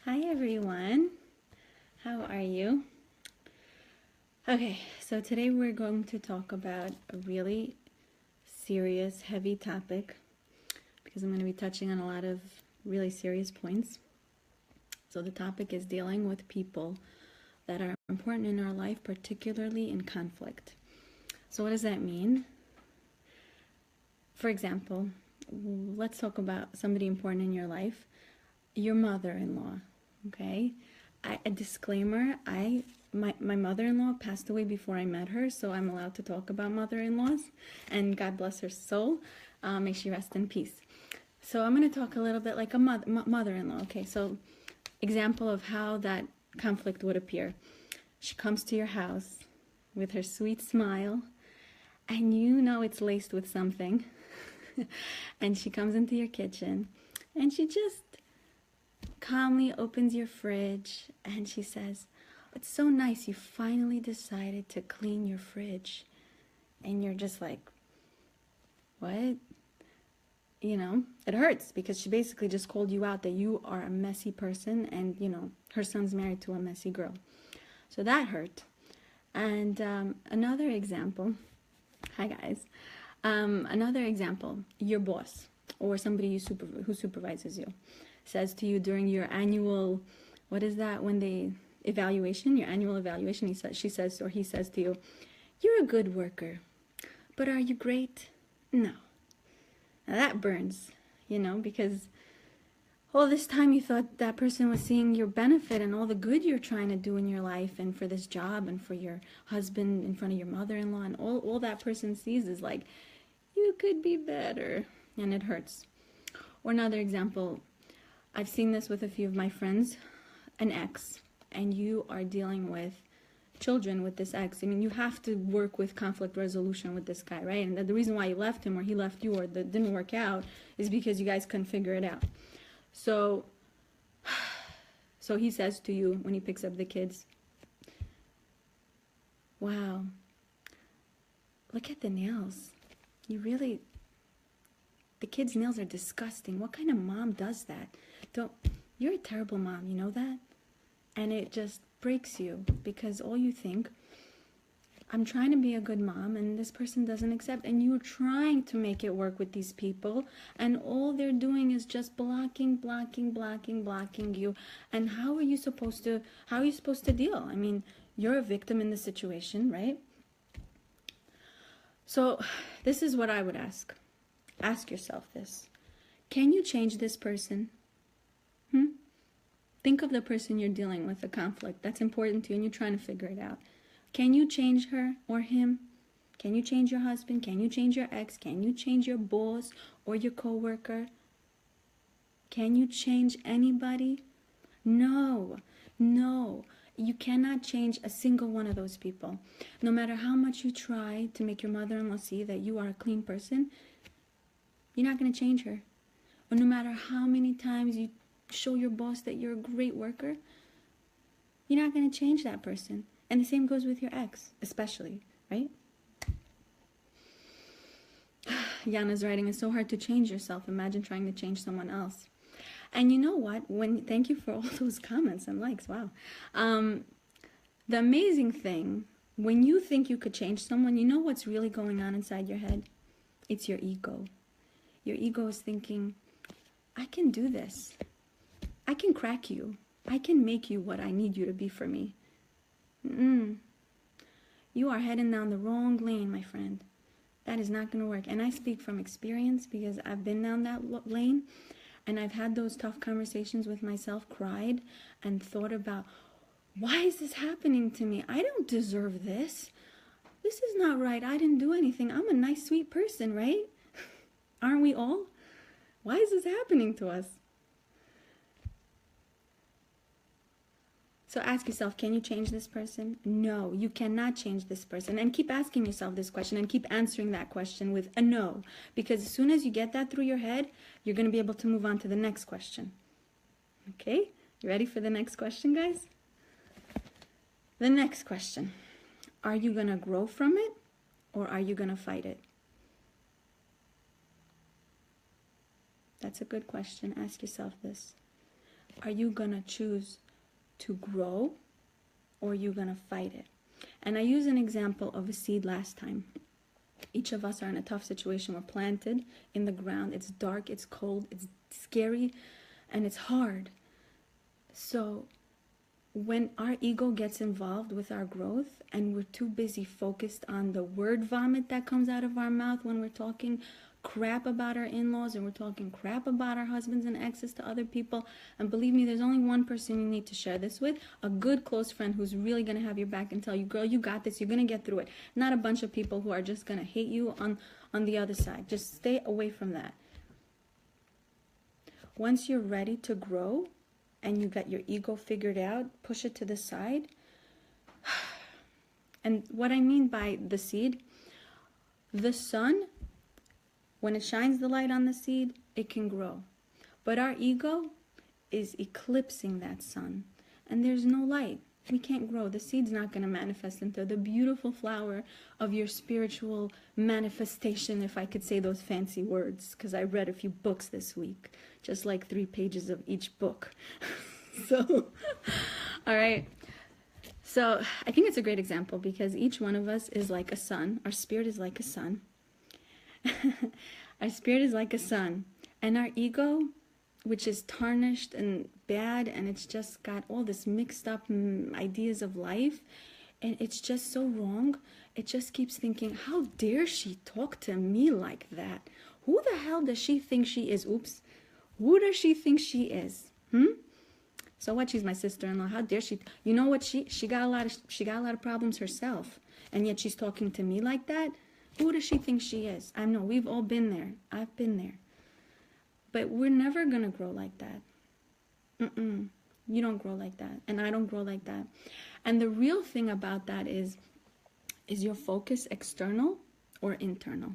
Hi everyone, how are you? Okay, so today we're going to talk about a really serious, heavy topic because I'm going to be touching on a lot of really serious points. So the topic is dealing with people that are important in our life, particularly in conflict. So what does that mean? For example, let's talk about somebody important in your life, your mother-in-law, okay? A disclaimer, my mother-in-law passed away before I met her, so I'm allowed to talk about mother-in-laws, and God bless her soul. May she rest in peace. So I'm going to talk a little bit like a mother-in-law. Okay, so example of how that conflict would appear. She comes to your house with her sweet smile, and you know it's laced with something. And she comes into your kitchen, and she just calmly opens your fridge, and she says, "It's so nice you finally decided to clean your fridge." And you're just like, what? You know, it hurts because she basically just called you out that you are a messy person, and you know, her son's married to a messy girl. So that hurt. And another example, hi guys, another example, your boss or somebody who supervises you says to you during your annual, what is that, when they evaluation, your annual evaluation, he says to you, "You're a good worker, but are you great?" No. Now that burns, you know, because all this time you thought that person was seeing your benefit and all the good you're trying to do in your life and for this job and for your husband in front of your mother-in-law, and all that person sees is like, you could be better, and it hurts. Or another example, I've seen this with a few of my friends, an ex, and you are dealing with children with this ex. I mean, you have to work with conflict resolution with this guy, right? And the reason why you left him or he left you or that didn't work out is because you guys couldn't figure it out. So he says to you when he picks up the kids, "Wow, look at the nails. The kids' nails are disgusting. What kind of mom does that? You're a terrible mom, you know that?" And it just breaks you because all you think, I'm trying to be a good mom and this person doesn't accept, and you're trying to make it work with these people, and all they're doing is just blocking you. And how are you supposed to deal? I mean, you're a victim in the situation, right? So this is what I would ask. Ask yourself this. Can you change this person? Think of the person you're dealing with, a conflict that's important to you, and you're trying to figure it out. Can you change her or him? Can you change your husband? Can you change your ex? Can you change your boss or your coworker? Can you change anybody? No. You cannot change a single one of those people. No matter how much you try to make your mother-in-law see that you are a clean person, you're not going to change her. Or no matter how many times you show your boss that you're a great worker, you're not going to change that person. And the same goes with your ex, especially, right? Yana's writing, "It's so hard to change yourself. Imagine trying to change someone else." And you know what? Thank you for all those comments and likes. Wow. The amazing thing, when you think you could change someone, you know what's really going on inside your head? It's your ego. Your ego is thinking, I can do this. I can crack you. I can make you what I need you to be for me. You are heading down the wrong lane, my friend. That is not going to work. And I speak from experience because I've been down that lane, and I've had those tough conversations with myself, cried, and thought about, why is this happening to me? I don't deserve this. This is not right. I didn't do anything. I'm a nice, sweet person, right? Aren't we all? Why is this happening to us? So ask yourself, can you change this person? No, you cannot change this person. And keep asking yourself this question and keep answering that question with a no. Because as soon as you get that through your head, you're going to be able to move on to the next question. Okay? You ready for the next question, guys? The next question. Are you going to grow from it, or are you going to fight it? That's a good question. Ask yourself this. Are you going to choose to grow, or are you going to fight it? And I used an example of a seed last time. Each of us are in a tough situation. We're planted in the ground. It's dark, it's cold, it's scary, and it's hard. So when our ego gets involved with our growth and we're too busy focused on the word vomit that comes out of our mouth when we're talking crap about our in-laws and we're talking crap about our husbands and exes to other people, and believe me, there's only one person you need to share this with, a good close friend who's really going to have your back and tell you, girl, you got this, you're going to get through it. Not a bunch of people who are just going to hate you on the other side. Just stay away from that. Once you're ready to grow and you got your ego figured out, push it to the side. And what I mean by the seed, the sun, when it shines the light on the seed, it can grow. But our ego is eclipsing that sun, and there's no light. We can't grow. The seed's not going to manifest into the beautiful flower of your spiritual manifestation, if I could say those fancy words, because I read a few books this week, just like 3 pages of each book. So, all right. So I think it's a great example because each one of us is like a sun. Our spirit is like a sun. Our spirit is like a sun, and our ego, which is tarnished and bad, and it's just got all this mixed up ideas of life, and it's just so wrong. It just keeps thinking, how dare she talk to me like that? Who the hell does she think she is? Oops. Who does she think she is? So what? She's my sister-in-law. How dare she? You know what? She got a lot of problems herself, and yet she's talking to me like that. Who does she think she is? I know, we've all been there. I've been there. But we're never going to grow like that. You don't grow like that. And I don't grow like that. And the real thing about that is your focus external or internal?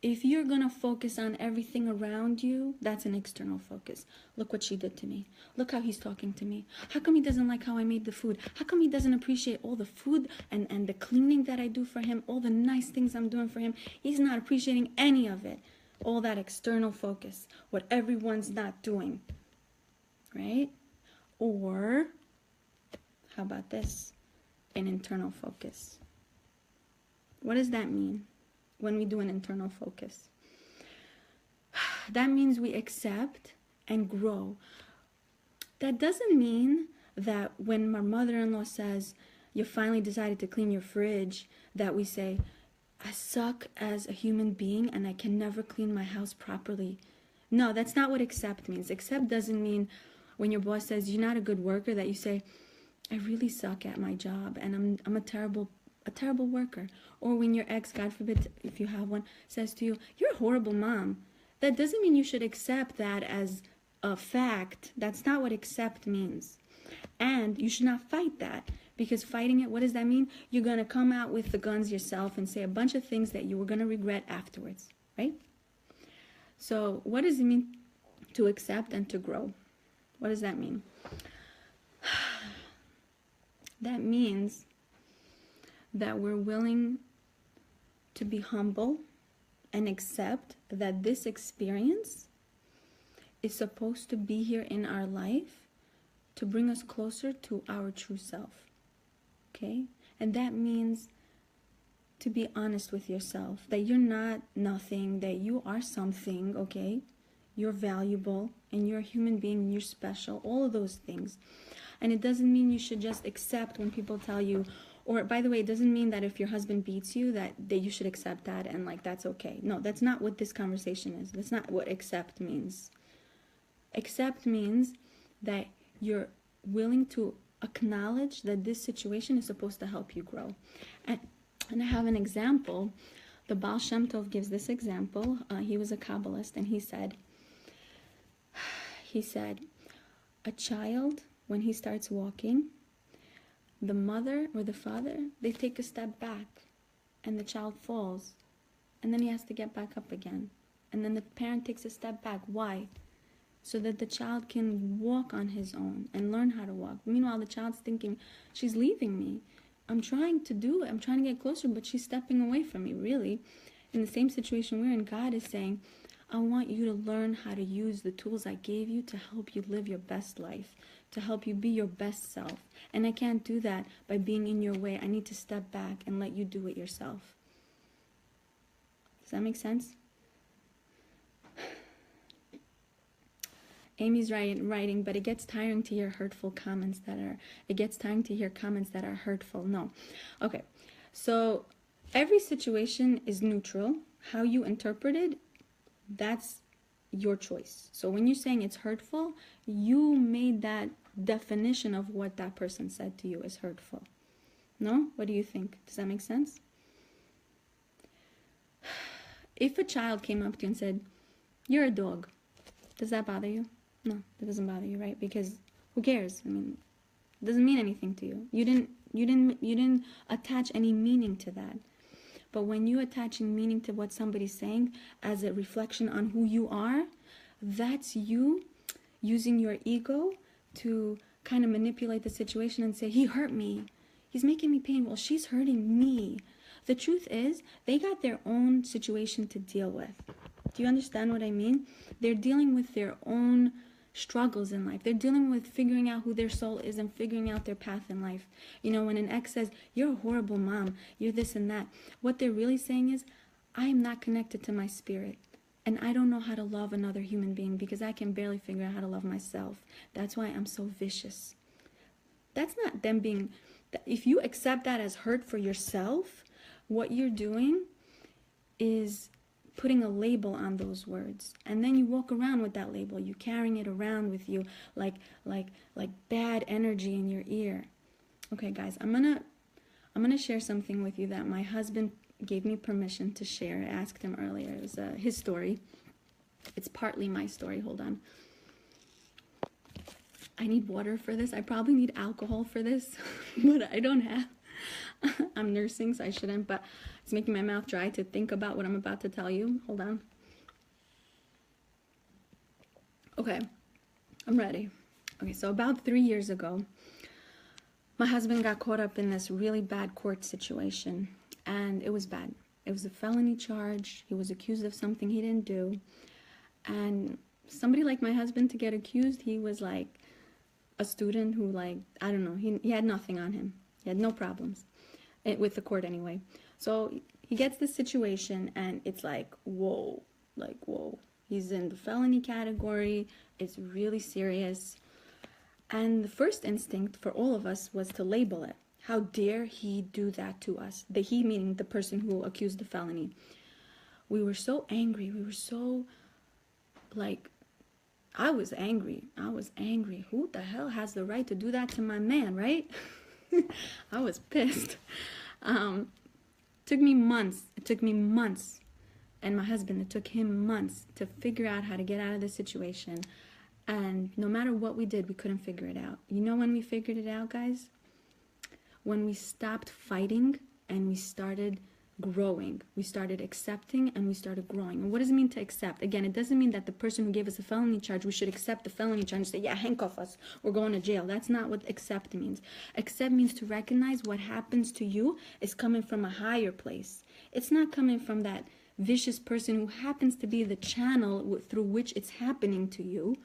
If you're going to focus on everything around you, that's an external focus. Look what she did to me. Look how he's talking to me. How come he doesn't like how I made the food? How come he doesn't appreciate all the food and the cleaning that I do for him, all the nice things I'm doing for him? He's not appreciating any of it. All that external focus, what everyone's not doing, right? Or, how about this? An internal focus. What does that mean? When we do an internal focus, that means we accept and grow. That doesn't mean that when my mother-in-law says, you finally decided to clean your fridge, that we say, I suck as a human being and I can never clean my house properly. No, that's not what accept means. Accept doesn't mean when your boss says you're not a good worker, that you say, I really suck at my job and I'm a terrible worker. Or when your ex, God forbid, if you have one, says to you, you're a horrible mom. That doesn't mean you should accept that as a fact. That's not what accept means. And you should not fight that, because fighting it, what does that mean? You're going to come out with the guns yourself and say a bunch of things that you were going to regret afterwards, right? So what does it mean to accept and to grow? What does that mean? That means that we're willing to be humble and accept that this experience is supposed to be here in our life to bring us closer to our true self, okay? And that means to be honest with yourself, that you're not nothing, that you are something, okay? You're valuable, and you're a human being, and you're special, all of those things. And it doesn't mean you should just accept when people tell you, or, by the way, it doesn't mean that if your husband beats you that you should accept that and, like, that's okay. No, that's not what this conversation is. That's not what accept means. Accept means that you're willing to acknowledge that this situation is supposed to help you grow. And I have an example. The Baal Shem Tov gives this example. He was a Kabbalist, and he said, a child, when he starts walking, the mother or the father, they take a step back and the child falls, and then he has to get back up again, and then the parent takes a step back. Why? So that the child can walk on his own and learn how to walk. Meanwhile, the child's thinking, she's leaving me. I'm trying to do it. I'm trying to get closer, but she's stepping away from me, really. In the same situation we're in, God is saying, I want you to learn how to use the tools I gave you to help you live your best life, to help you be your best self. And I can't do that by being in your way. I need to step back and let you do it yourself. Does that make sense? Amy's writing, but it gets tiring to hear hurtful comments it gets tiring to hear comments that are hurtful. No. Okay. So every situation is neutral. How you interpret it, that's your choice. So when you're saying it's hurtful, you made that definition of what that person said to you as hurtful. No? What do you think? Does that make sense? If a child came up to you and said, "You're a dog," does that bother you? No, that doesn't bother you, right? Because who cares? I mean, it doesn't mean anything to you. You didn't attach any meaning to that. But when you attaching meaning to what somebody's saying as a reflection on who you are, that's you using your ego to kind of manipulate the situation and say, "He hurt me. He's making me pain." Well, she's hurting me. The truth is, they got their own situation to deal with. Do you understand what I mean? They're dealing with their own struggles in life. They're dealing with figuring out who their soul is and figuring out their path in life. You know, when an ex says, "You're a horrible mom, you're this and that," what they're really saying is, "I am not connected to my spirit. And I don't know how to love another human being because I can barely figure out how to love myself. That's why I'm so vicious." That's not them being... If you accept that as hurt for yourself, what you're doing is putting a label on those words, and then you walk around with that label. You're carrying it around with you like bad energy in your ear. Okay, guys, I'm gonna share something with you that my husband gave me permission to share. I asked him earlier. It was his story. It's partly my story. Hold on. I need water for this. I probably need alcohol for this, but I don't have. I'm nursing, so I shouldn't, but it's making my mouth dry to think about what I'm about to tell you. Hold on. Okay, I'm ready. Okay, so about 3 years ago, my husband got caught up in this really bad court situation, and it was bad. It was a felony charge. He was accused of something he didn't do, and somebody like my husband to get accused, he was like a student who, like, I don't know, he had nothing on him. He had no problems with the court anyway. So he gets this situation, and it's like, whoa, he's in the felony category. It's really serious. And the first instinct for all of us was to label it. How dare he do that to us? The he meaning the person who accused the felony. We were so angry. We were so, like, I was angry. Who the hell has the right to do that to my man, right? I was pissed. It took me months. And my husband, it took him months to figure out how to get out of the situation. And no matter what we did, we couldn't figure it out. You know when we figured it out, guys? When we stopped fighting and we started growing. We started accepting and we started growing. And what does it mean to accept? Again, it doesn't mean that the person who gave us a felony charge, we should accept the felony charge and say, "Yeah, handcuff us, we're going to jail." That's not what accept means. Accept means to recognize what happens to you is coming from a higher place. It's not coming from that vicious person who happens to be the channel through which it's happening to you,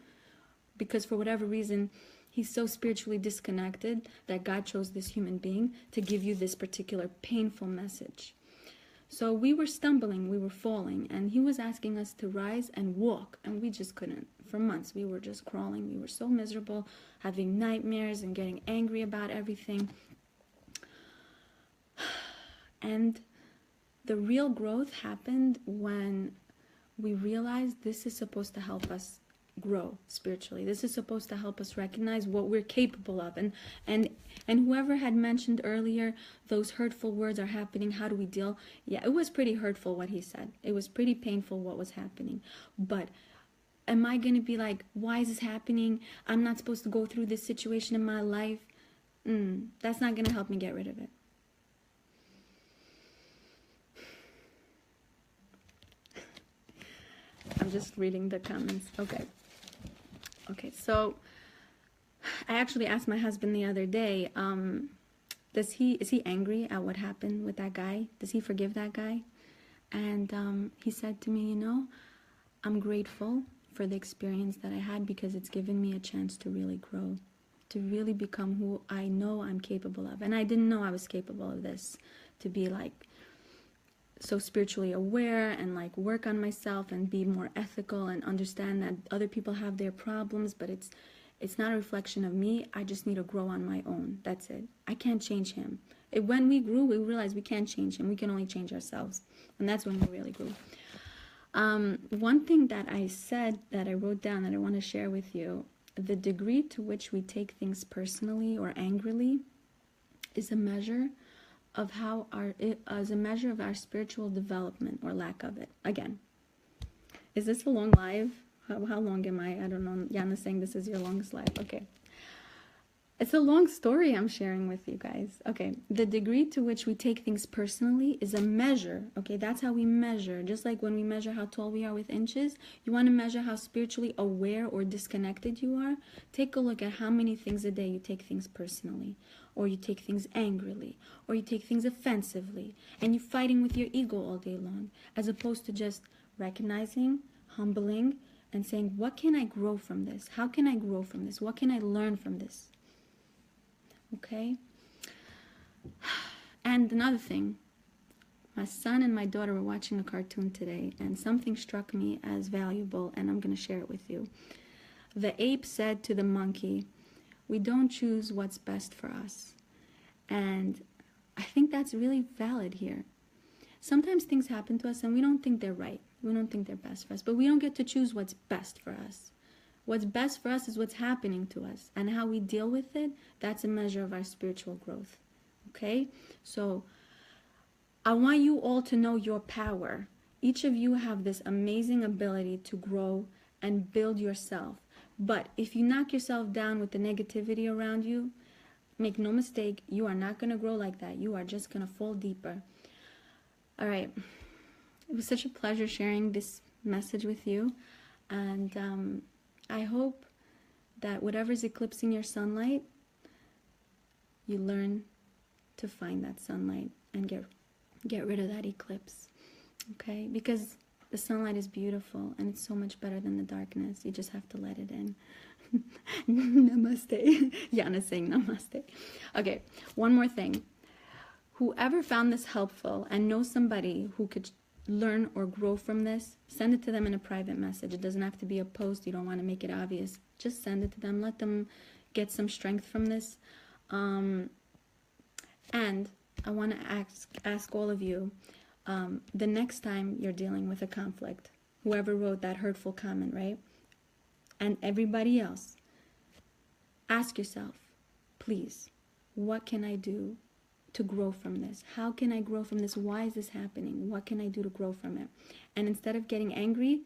because for whatever reason, he's so spiritually disconnected that God chose this human being to give you this particular painful message. So we were stumbling, we were falling, and he was asking us to rise and walk, and we just couldn't. For months, we were just crawling. We were so miserable, having nightmares and getting angry about everything. And the real growth happened when we realized this is supposed to help us grow spiritually. This is supposed to help us recognize what we're capable of. And whoever had mentioned earlier, those hurtful words are happening, how do we deal? Yeah, it was pretty hurtful what he said. It was pretty painful what was happening. But am I going to be like, why is this happening? I'm not supposed to go through this situation in my life. That's not going to help me get rid of it. I'm just reading the comments. Okay, so I actually asked my husband the other day, is he angry at what happened with that guy? Does he forgive that guy? And he said to me, I'm grateful for the experience that I had because it's given me a chance to really grow, to really become who I know I'm capable of. And I didn't know I was capable of this, to be like so spiritually aware and like work on myself and be more ethical and understand that other people have their problems, but it's not a reflection of me. I just need to grow on my own. That's it. I can't change him. When we grew, we realized we can't change him. We can only change ourselves. And that's when we really grew. One thing that I said, that I wrote down, that I want to share with you, the degree to which we take things personally or angrily is a measure of as a measure of our spiritual development or lack of it. Again, is this a long live? How long am I? I don't know. Yana's saying this is your longest live. Okay. It's a long story I'm sharing with you guys. Okay. The degree to which we take things personally is a measure. Okay. That's how we measure. Just like when we measure how tall we are with inches, you want to measure how spiritually aware or disconnected you are. Take a look at how many things a day you take things personally, or you take things angrily, or you take things offensively, and you're fighting with your ego all day long, as opposed to just recognizing, humbling, and saying, what can I grow from this? How can I grow from this? What can I learn from this? Okay? And another thing, my son and my daughter were watching a cartoon today, and something struck me as valuable, and I'm going to share it with you. The ape said to the monkey, we don't choose what's best for us. And I think that's really valid here. Sometimes things happen to us and we don't think they're right. We don't think they're best for us, but we don't get to choose what's best for us. What's best for us is what's happening to us, and how we deal with it, that's a measure of our spiritual growth. Okay? So I want you all to know your power. Each of you have this amazing ability to grow and build yourself. But if you knock yourself down with the negativity around you, make no mistake, you are not going to grow like that. You are just going to fall deeper. All right. It was such a pleasure sharing this message with you. And I hope that whatever's eclipsing your sunlight, you learn to find that sunlight and get rid of that eclipse. Okay? Because the sunlight is beautiful and it's so much better than the darkness. You just have to let it in. Namaste. Yana's saying namaste. Okay, one more thing. Whoever found this helpful and knows somebody who could learn or grow from this, send it to them in a private message. It doesn't have to be a post. You don't want to make it obvious. Just send it to them. Let them get some strength from this. And I want to ask all of you, the next time you're dealing with a conflict, whoever wrote that hurtful comment, right? And everybody else, ask yourself, please, what can I do to grow from this? How can I grow from this? Why is this happening? What can I do to grow from it? And instead of getting angry,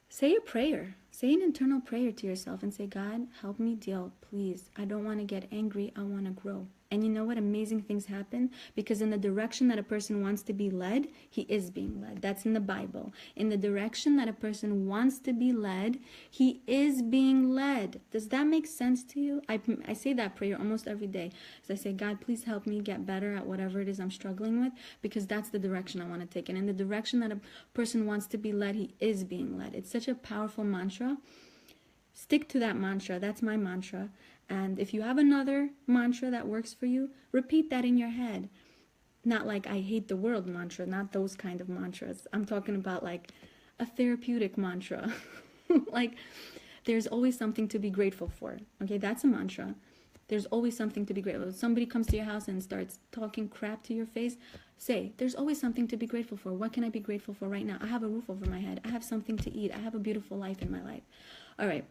say a prayer. Say an internal prayer to yourself and say, God, help me deal, please. I don't want to get angry. I want to grow. And you know what? Amazing things happen, because in the direction that a person wants to be led, he is being led. That's in the Bible. In the direction that a person wants to be led, he is being led. Does that make sense to you? I say that prayer almost every day. So I say, God, please help me get better at whatever it is I'm struggling with, because that's the direction I want to take. And in the direction that a person wants to be led, he is being led. It's such a powerful mantra. Stick to that mantra. That's my mantra. And if you have another mantra that works for you, repeat that in your head. Not like I hate the world mantra, not those kind of mantras. I'm talking about like a therapeutic mantra. Like there's always something to be grateful for. Okay, that's a mantra. There's always something to be grateful for. If somebody comes to your house and starts talking crap to your face, say, there's always something to be grateful for. What can I be grateful for right now? I have a roof over my head. I have something to eat. I have a beautiful life in my life. All right.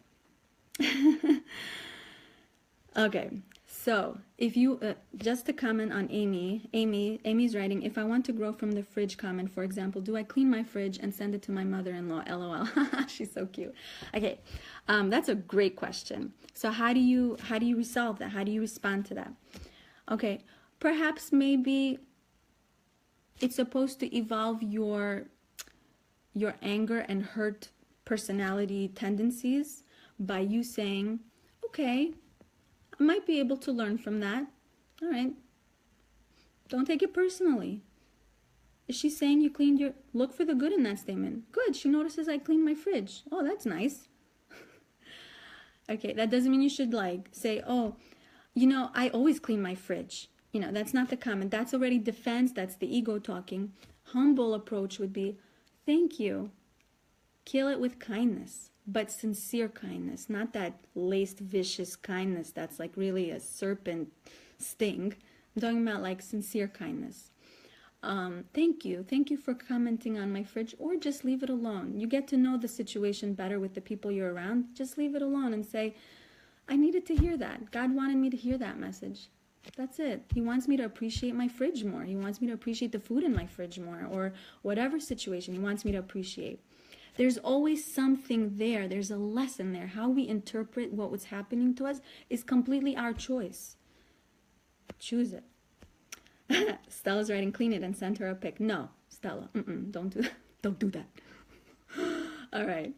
Okay, so if you, just to comment on Amy's writing, if I want to grow from the fridge comment, for example, do I clean my fridge and send it to my mother-in-law? LOL. She's so cute. Okay, that's a great question. So how do you resolve that? How do you respond to that? Okay, perhaps maybe it's supposed to evolve your anger and hurt personality tendencies by you saying, okay, I might be able to learn from that. All right. Don't take it personally. Is she saying you cleaned your... Look for the good in that statement. Good. She notices I cleaned my fridge. Oh, that's nice. Okay, that doesn't mean you should like say, oh, you know, I always clean my fridge. You know, that's not the comment. That's already defense. That's the ego talking. Humble approach would be, thank you. Kill it with kindness, but sincere kindness, not that laced, vicious kindness that's like really a serpent sting. I'm talking about like sincere kindness. Thank you. Thank you for commenting on my fridge, or just leave it alone. You get to know the situation better with the people you're around. Just leave it alone and say, I needed to hear that. God wanted me to hear that message. That's it. He wants me to appreciate my fridge more. He wants me to appreciate the food in my fridge more, or whatever situation he wants me to appreciate. There's always something there. There's a lesson there. How we interpret what was happening to us is completely our choice. Choose it. Stella's writing, clean it and send her a pic. No, Stella, don't do that. Don't do that. All right.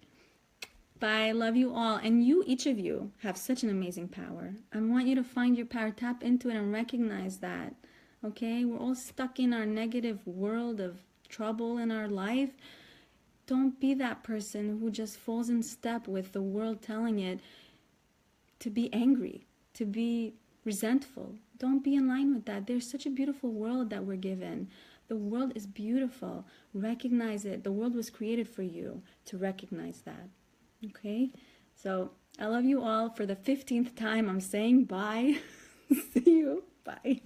Bye. Love you all. And you, each of you, have such an amazing power. I want you to find your power, tap into it, and recognize that. Okay? We're all stuck in our negative world of trouble in our life. Don't be that person who just falls in step with the world telling it to be angry, to be resentful. Don't be in line with that. There's such a beautiful world that we're given. The world is beautiful. Recognize it. The world was created for you to recognize that. Okay? So I love you all. For the 15th time, I'm saying bye. See you. Bye.